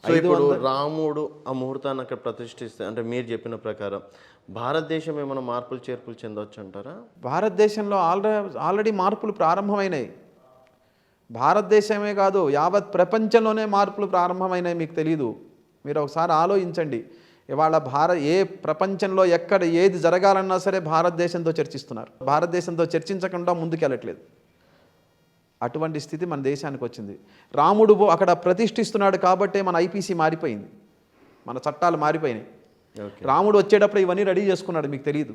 So ఇప్పుడు రాముడు ఆ ముహూర్తాన్ని అక్కడ ప్రతిష్ఠిస్తే అంటే మీరు చెప్పిన ప్రకారం భారతదేశం ఏమైనా మార్పులు చేర్పులు చెందవచ్చు అంటారా? భారతదేశంలో ఆల్రెడీ మార్పులు ప్రారంభమైనాయి. భారతదేశమే కాదు, యావత్ ప్రపంచంలోనే మార్పులు ప్రారంభమైనాయి. మీకు తెలీదు. మీరు ఒకసారి ఆలోచించండి. ఇవాళ ఏ ప్రపంచంలో ఎక్కడ ఏది జరగాలన్నా సరే భారతదేశంతో చర్చిస్తున్నారు. భారతదేశంతో చర్చించకుండా ముందుకెళ్ళట్లేదు. అటువంటి స్థితి మన దేశానికి వచ్చింది. రాముడు అక్కడ ప్రతిష్ఠిస్తున్నాడు కాబట్టే మన ఐపీసీ మారిపోయింది, మన చట్టాలు మారిపోయినాయి. రాముడు వచ్చేటప్పుడు ఇవన్నీ రెడీ చేసుకున్నాడు, మీకు తెలియదు.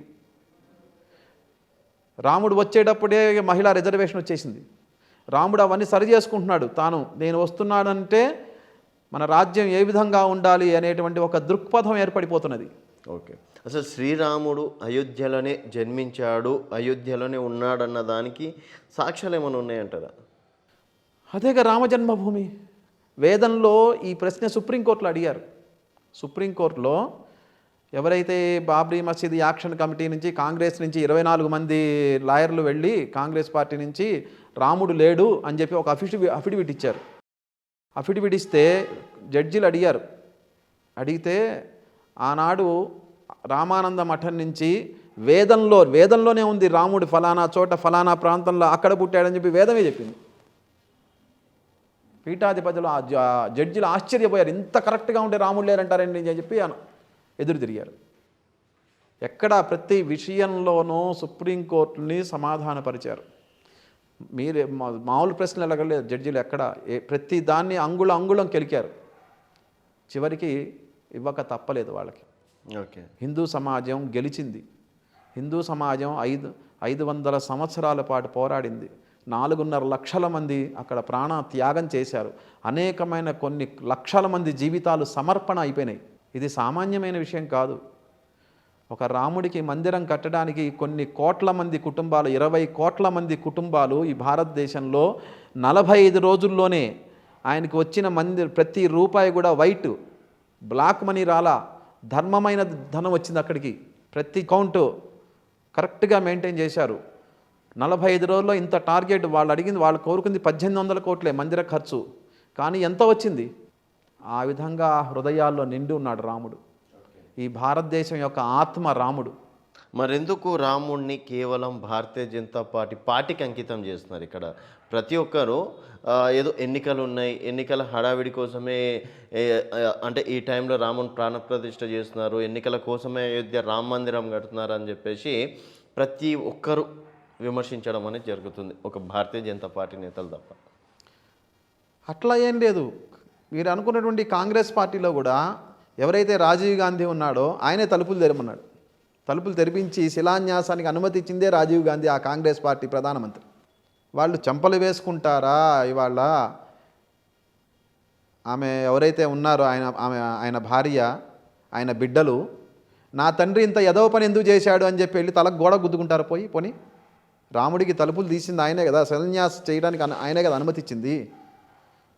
రాముడు వచ్చేటప్పుడే మహిళా రిజర్వేషన్ వచ్చేసింది. రాముడు అవన్నీ సరి చేసుకుంటున్నాడు. నేను వస్తున్నానంటే మన రాజ్యం ఏ విధంగా ఉండాలి అనేటువంటి ఒక దృక్పథం ఏర్పడిపోతున్నది. ఓకే, అసలు శ్రీరాముడు అయోధ్యలోనే జన్మించాడు, అయోధ్యలోనే ఉన్నాడన్న దానికి సాక్ష్యాలు ఏమైనా ఉన్నాయంటారా? అదేగా రామజన్మభూమి. వేదంలో ఈ ప్రశ్న సుప్రీంకోర్టులో అడిగారు. సుప్రీంకోర్టులో ఎవరైతే బాబ్రీ మసీద్ యాక్షన్ కమిటీ నుంచి, కాంగ్రెస్ నుంచి 24 మంది లాయర్లు వెళ్ళి కాంగ్రెస్ పార్టీ నుంచి రాముడు లేడు అని చెప్పి ఒక అఫిడవిట్ ఇచ్చారు. అఫిడవిట్ ఇస్తే జడ్జిలు అడిగితే ఆనాడు రామానంద మఠం నుంచి వేదంలోనే ఉంది రాముడు ఫలానా చోట ఫలానా ప్రాంతంలో అక్కడ పుట్టాడని చెప్పి వేదమే చెప్పింది. పీఠాధిపతులు జడ్జిలు ఆశ్చర్యపోయారు. ఇంత కరెక్ట్గా ఉంటే రాముడు లేరంటారండి అని చెప్పి ఎదురు తిరిగారు. ఎక్కడ ప్రతి విషయంలోనూ సుప్రీంకోర్టుని సమాధానపరిచారు. మీరు మామూలు ప్రశ్నలు అడగలేదు జడ్జిలు. ఎక్కడ ప్రతి దాన్ని అంగుళం కెలికారు. చివరికి ఇవ్వక తప్పలేదు వాళ్ళకి. ఓకే, హిందూ సమాజం గెలిచింది. హిందూ సమాజం 500 సంవత్సరాల పాటు పోరాడింది. 4.5 లక్షల మంది అక్కడ ప్రాణ త్యాగం చేశారు. అనేకమైన కొన్ని లక్షల మంది జీవితాలు సమర్పణ అయిపోయినాయి. ఇది సామాన్యమైన విషయం కాదు. ఒక రాముడికి మందిరం కట్టడానికి కొన్ని కోట్ల మంది కుటుంబాలు, 20 కోట్ల మంది కుటుంబాలు ఈ భారతదేశంలో 45 రోజుల్లోనే ఆయనకి వచ్చిన ప్రతి రూపాయి కూడా వైట్, బ్లాక్ మనీ రాలా, ధర్మమైన ధనం వచ్చింది అక్కడికి. ప్రతి కౌంటు కరెక్ట్గా మెయింటైన్ చేశారు. 45 రోజుల్లో ఇంత టార్గెట్ వాళ్ళు కోరుకుంది 1800 కోట్లే మందిర ఖర్చు. కానీ ఎంత వచ్చింది? ఆ విధంగా హృదయాల్లో నిండి ఉన్నాడు రాముడు. ఈ భారతదేశం యొక్క ఆత్మ రాముడు. మరెందుకు రాముడిని కేవలం భారతీయ జనతా పార్టీకి అంకితం చేస్తున్నారు? ఇక్కడ ప్రతి ఒక్కరూ ఏదో ఎన్నికలు ఉన్నాయి, ఎన్నికల హడావిడి కోసమే అంటే ఈ టైంలో రాముని ప్రాణప్రతిష్ఠ చేస్తున్నారు, ఎన్నికల కోసమే అయోధ్య రామ మందిరం కడుతున్నారు అని చెప్పేసి ప్రతి ఒక్కరూ విమర్శించడం అనేది జరుగుతుంది, ఒక భారతీయ జనతా పార్టీ నేతలు తప్ప. అట్లా ఏం లేదు. మీరు అనుకున్నటువంటి కాంగ్రెస్ పార్టీలో కూడా ఎవరైతే రాజీవ్ గాంధీ ఉన్నాడో ఆయనే తలుపులు తెరమన్నాడు. తలుపులు తెరిపించి శిలాన్యాసానికి అనుమతి ఇచ్చిందే రాజీవ్ గాంధీ, ఆ కాంగ్రెస్ పార్టీ ప్రధానమంత్రి. వాళ్ళు చెంపలు వేసుకుంటారా? ఇవాళ ఆమె ఎవరైతే ఉన్నారో ఆయన భార్య, ఆయన బిడ్డలు, నా తండ్రి ఇంత ఎదవ పని ఎందుకు చేశాడు అని చెప్పి వెళ్ళి తలకు గోడ గుద్దుకుంటారు. పోని రాముడికి తలుపులు తీసింది ఆయనే కదా, శిలాన్యాసం చేయడానికి ఆయనే కదా అనుమతి ఇచ్చింది.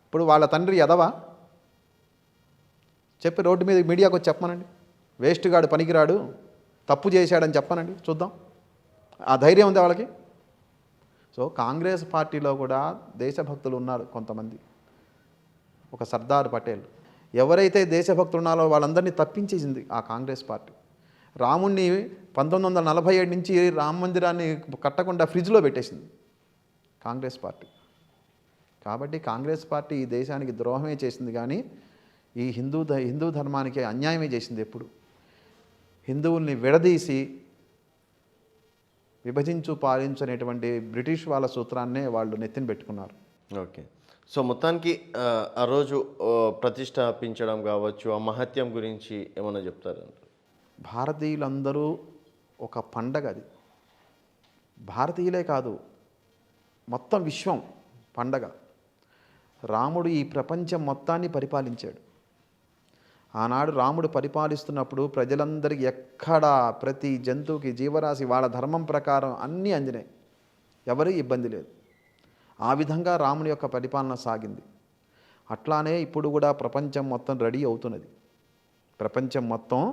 ఇప్పుడు వాళ్ళ తండ్రి ఎదవా? చెప్పి రోడ్డు మీద మీడియాకు వచ్చి చెప్పమనండి. వేస్ట్ గాడు, పనికిరాడు, తప్పు చేశాడని చెప్పనండి, చూద్దాం. ఆ ధైర్యం ఉంది వాళ్ళకి. సో కాంగ్రెస్ పార్టీలో కూడా దేశభక్తులు ఉన్నారు కొంతమంది. ఒక సర్దార్ పటేల్, ఎవరైతే దేశభక్తులు ఉన్నారో వాళ్ళందరినీ తప్పించేసింది ఆ కాంగ్రెస్ పార్టీ. రాముణ్ణి 1947 నుంచి రామ మందిరాన్ని కట్టకుండా ఫ్రిడ్జ్లో పెట్టేసింది కాంగ్రెస్ పార్టీ. కాబట్టి కాంగ్రెస్ పార్టీ ఈ దేశానికి ద్రోహమే చేసింది, కానీ ఈ హిందూ ధర్మానికి అన్యాయమే చేసింది. ఎప్పుడు హిందువుల్ని విడదీసి విభజించు పాలించు అనేటువంటి బ్రిటిష్ వాళ్ళ సూత్రాన్నే వాళ్ళు నెత్తిన పెట్టుకున్నారు. ఓకే, సో మొత్తానికి ఆ రోజు ప్రతిష్టాపించడం కావచ్చు, ఆ మహత్యం గురించి ఏమైనా చెప్తారు? భారతీయులందరూ ఒక పండగ. అది భారతీయులే కాదు, మొత్తం విశ్వం పండగ. రాముడు ఈ ప్రపంచం మొత్తాన్ని పరిపాలించాడు. ఆనాడు రాముడు పరిపాలిస్తున్నప్పుడు ప్రజలందరికీ ఎక్కడా ప్రతి జంతువుకి, జీవరాశి వాళ్ళ ధర్మం ప్రకారం అన్నీ అందినాయి, ఎవరి ఇబ్బంది లేదు. ఆ విధంగా రాముని యొక్క పరిపాలన సాగింది. అట్లానే ఇప్పుడు కూడా ప్రపంచం మొత్తం రెడీ అవుతున్నది. ప్రపంచం మొత్తం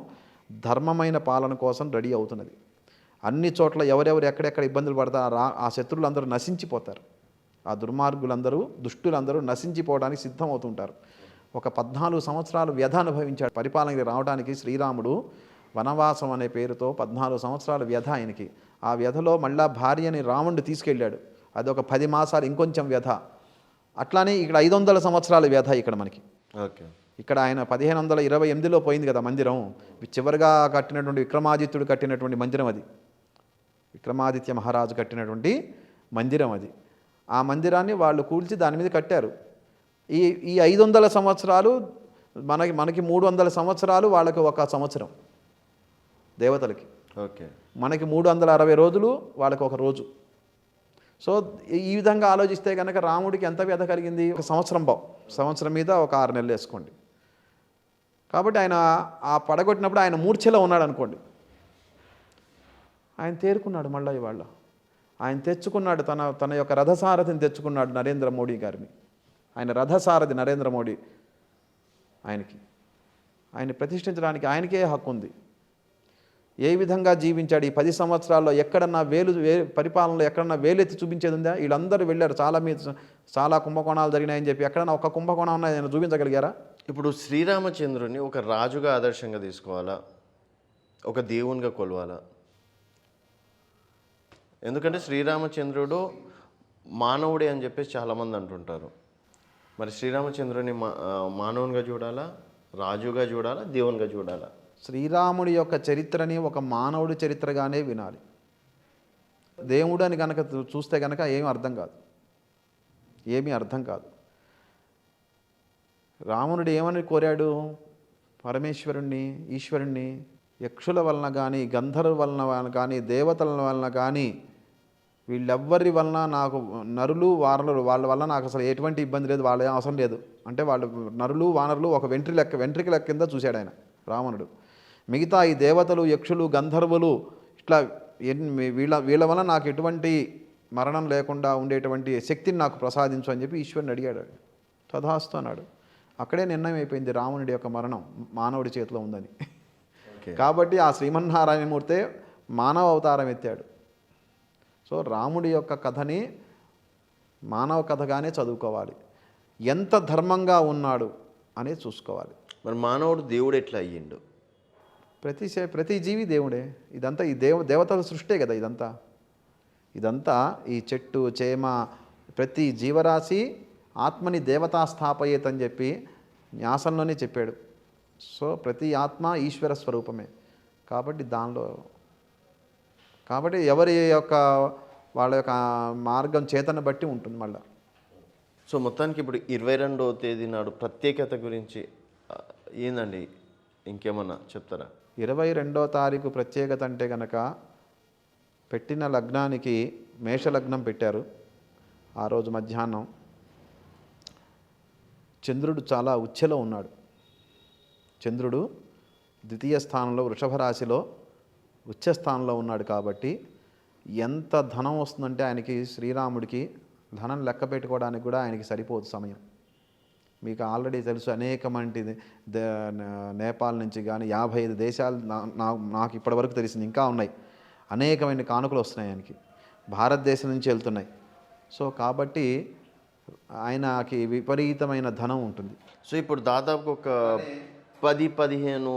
ధర్మమైన పాలన కోసం రెడీ అవుతున్నది. అన్ని చోట్ల ఎవరెవరు ఎక్కడెక్కడ ఇబ్బందులు పడతారో ఆ శత్రువులందరూ నశించిపోతారు. ఆ దుర్మార్గులందరూ, దుష్టులందరూ నశించిపోవడానికి సిద్ధం అవుతుంటారు. ఒక 14 సంవత్సరాలు వ్యధ అనుభవించాడు. పరిపాలనకి రావడానికి శ్రీరాముడు వనవాసం అనే పేరుతో 14 సంవత్సరాల వ్యధ ఆయనకి. ఆ వ్యధలో మళ్ళా భార్యని రావణుడు తీసుకెళ్ళాడు. అదొక 10 మాసాలు ఇంకొంచెం వ్యధ. అట్లానే ఇక్కడ 500 సంవత్సరాల వ్యధ ఇక్కడ మనకి. ఓకే. ఇక్కడ ఆయన 1528లో పోయింది కదా మందిరం. చివరిగా కట్టినటువంటి విక్రమాదిత్యుడు కట్టినటువంటి మందిరం అది. విక్రమాదిత్య మహారాజు కట్టినటువంటి మందిరం అది. ఆ మందిరాన్ని వాళ్ళు కూల్చి దాని మీద కట్టారు. ఈ 500 సంవత్సరాలు మనకి 300 సంవత్సరాలు, వాళ్ళకి ఒక సంవత్సరం దేవతలకి. ఓకే. మనకి 360 రోజులు, వాళ్ళకి ఒక రోజు. సో ఈ విధంగా ఆలోచిస్తే కనుక రాముడికి ఎంత వ్యధ కలిగింది? ఒక సంవత్సరం మీద ఒక 6 నెలలు వేసుకోండి. కాబట్టి ఆయన ఆ పడగొట్టినప్పుడు ఆయన మూర్ఛలో ఉన్నాడు అనుకోండి. ఆయన తేరుకున్నాడు మళ్ళీ ఇవాళ. ఆయన తెచ్చుకున్నాడు తన యొక్క రథసారథిని తెచ్చుకున్నాడు, నరేంద్ర మోడీ గారిని. ఆయన రథసారథి నరేంద్ర మోడీ. ఆయన ప్రతిష్ఠించడానికి ఆయనకే హక్కు ఉంది. ఏ విధంగా జీవించాడు ఈ 10 సంవత్సరాల్లో? ఎక్కడన్నా పరిపాలనలో ఎక్కడన్నా వేలెత్తి చూపించేది ఉందా? వీళ్ళందరూ వెళ్ళారు, చాలా కుంభకోణాలు జరిగినాయని చెప్పి ఎక్కడన్నా ఒక కుంభకోణం ఉన్నాయని చూపించగలిగారా? ఇప్పుడు శ్రీరామచంద్రుని ఒక రాజుగా ఆదర్శంగా తీసుకోవాలా, ఒక దేవునిగా కొలవాలా? ఎందుకంటే శ్రీరామచంద్రుడు మానవుడే అని చెప్పేసి చాలామంది అంటుంటారు. మరి శ్రీరామచంద్రుని మానవునిగా చూడాలా, రాజుగా చూడాలా, దేవునిగా చూడాలా? శ్రీరాముడి యొక్క చరిత్రని ఒక మానవుడి చరిత్రగానే వినాలి. దేవుడు అని కనుక చూస్తే కనుక ఏమీ అర్థం కాదు. రావణుడు ఏమని కోరాడు? పరమేశ్వరుణ్ణి, ఈశ్వరుణ్ణి. యక్షుల వలన కానీ, గంధర్వ వలన కానీ, దేవతల వలన కానీ, వీళ్ళెవ్వరి వలన నాకు, నరులు వానరులు వాళ్ళ వల్ల నాకు అసలు ఎటువంటి ఇబ్బంది లేదు, వాళ్ళ అవసరం లేదు అంటే, వాళ్ళు నరులు వానరులు ఒక వెంట్రిక కింద చూశాడు ఆయన రావణుడు. మిగతా ఈ దేవతలు, యక్షులు, గంధర్వులు ఇట్లా వీళ్ళ వల్ల నాకు ఎటువంటి మరణం లేకుండా ఉండేటువంటి శక్తిని నాకు ప్రసాదించు అని చెప్పి ఈశ్వరుని అడిగాడు. తథాస్తు అన్నాడు. అక్కడే నిర్ణయం అయిపోయింది రావణుడి యొక్క మరణం మానవుడి చేతిలో ఉందని. కాబట్టి ఆ శ్రీమన్నారాయణమూర్తే మానవ అవతారం ఎత్తాడు. సో రాముడి యొక్క కథని మానవ కథగానే చదువుకోవాలి. ఎంత ధర్మంగా ఉన్నాడు అనేది చూసుకోవాలి. మరి మానవుడు దేవుడు ఎట్లా అయ్యిండు? ప్రతి జీవి దేవుడే. ఇదంతా ఈ దేవతల సృష్టే కదా. ఇదంతా ఈ చెట్టు చేమ ప్రతి జీవరాశి ఆత్మని దేవతా స్థాపయేత్ అని చెప్పి న్యాసంలోనే చెప్పాడు. సో ప్రతి ఆత్మ ఈశ్వర స్వరూపమే. కాబట్టి ఎవరి యొక్క వాళ్ళ యొక్క మార్గం చేతన బట్టి ఉంటుంది మళ్ళీ. సో మొత్తానికి ఇప్పుడు 22వ తేదీ నాడు ప్రత్యేకత గురించి ఏందండి, ఇంకేమన్నా చెప్తారా? 22వ తారీఖు ప్రత్యేకత అంటే కనుక పెట్టిన లగ్నానికి మేషలగ్నం పెట్టారు. ఆ రోజు మధ్యాహ్నం చంద్రుడు చాలా ఉచ్ఛలో ఉన్నాడు. చంద్రుడు ద్వితీయ స్థానంలో వృషభ రాశిలో ఉచ్చస్థానంలో ఉన్నాడు. కాబట్టి ఎంత ధనం వస్తుందంటే ఆయనకి, శ్రీరాముడికి ధనం లెక్క పెట్టుకోవడానికి కూడా ఆయనకి సరిపోదు సమయం. మీకు ఆల్రెడీ తెలుసు, అనేకమంది నేపాల్ నుంచి కానీ 55 దేశాలు నాకు ఇప్పటివరకు తెలిసింది, ఇంకా ఉన్నాయి. అనేకమైన కానుకలు వస్తున్నాయి ఆయనకి, భారతదేశం నుంచి వెళ్తున్నాయి. సో కాబట్టి ఆయనకి విపరీతమైన ధనం ఉంటుంది. సో ఇప్పుడు దాదాపు ఒక 10-15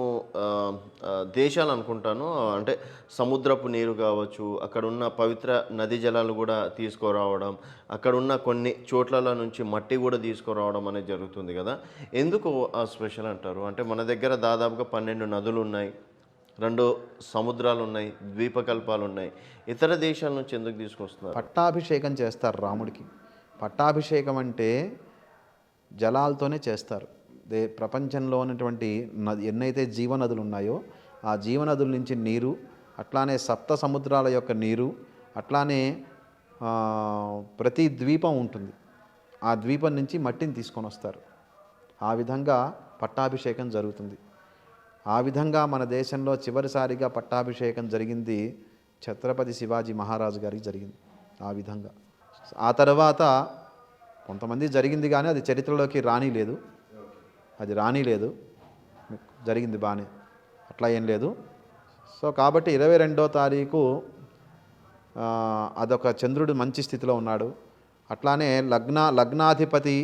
దేశాలు అనుకుంటాను, అంటే సముద్రపు నీరు కావచ్చు, అక్కడున్న పవిత్ర నది జలాలు కూడా తీసుకురావడం, అక్కడున్న కొన్ని చోట్ల నుంచి మట్టి కూడా తీసుకురావడం అనేది జరుగుతుంది కదా. ఎందుకు ఆ స్పెషల్ అంటారు? అంటే మన దగ్గర దాదాపుగా 12 నదులు ఉన్నాయి, 2 సముద్రాలు ఉన్నాయి, ద్వీపకల్పాలు ఉన్నాయి. ఇతర దేశాల నుంచి ఎందుకు తీసుకొస్తున్నారు? పట్టాభిషేకం చేస్తారు రాముడికి. పట్టాభిషేకం అంటే జలాలతోనే చేస్తారు. ప్రపంచంలో ఉన్నటువంటి ఎన్నైతే జీవనదులు ఉన్నాయో ఆ జీవనదుల నుంచి నీరు, అట్లానే 7 సముద్రాల యొక్క నీరు, అట్లానే ప్రతి ద్వీపం ఉంటుంది, ఆ ద్వీపం నుంచి మట్టిని తీసుకొని వస్తారు. ఆ విధంగా పట్టాభిషేకం జరుగుతుంది. ఆ విధంగా మన దేశంలో చివరిసారిగా పట్టాభిషేకం జరిగింది ఛత్రపతి శివాజీ మహారాజు గారికి జరిగింది. ఆ విధంగా ఆ తర్వాత కొంతమంది జరిగింది కానీ అది చరిత్రలోకి రానిలేదు. జరిగింది బాగానే, అట్లా ఏం లేదు. సో కాబట్టి 22వ తారీఖు అదొక చంద్రుడు మంచి స్థితిలో ఉన్నాడు. అట్లానే లగ్నాధిపతి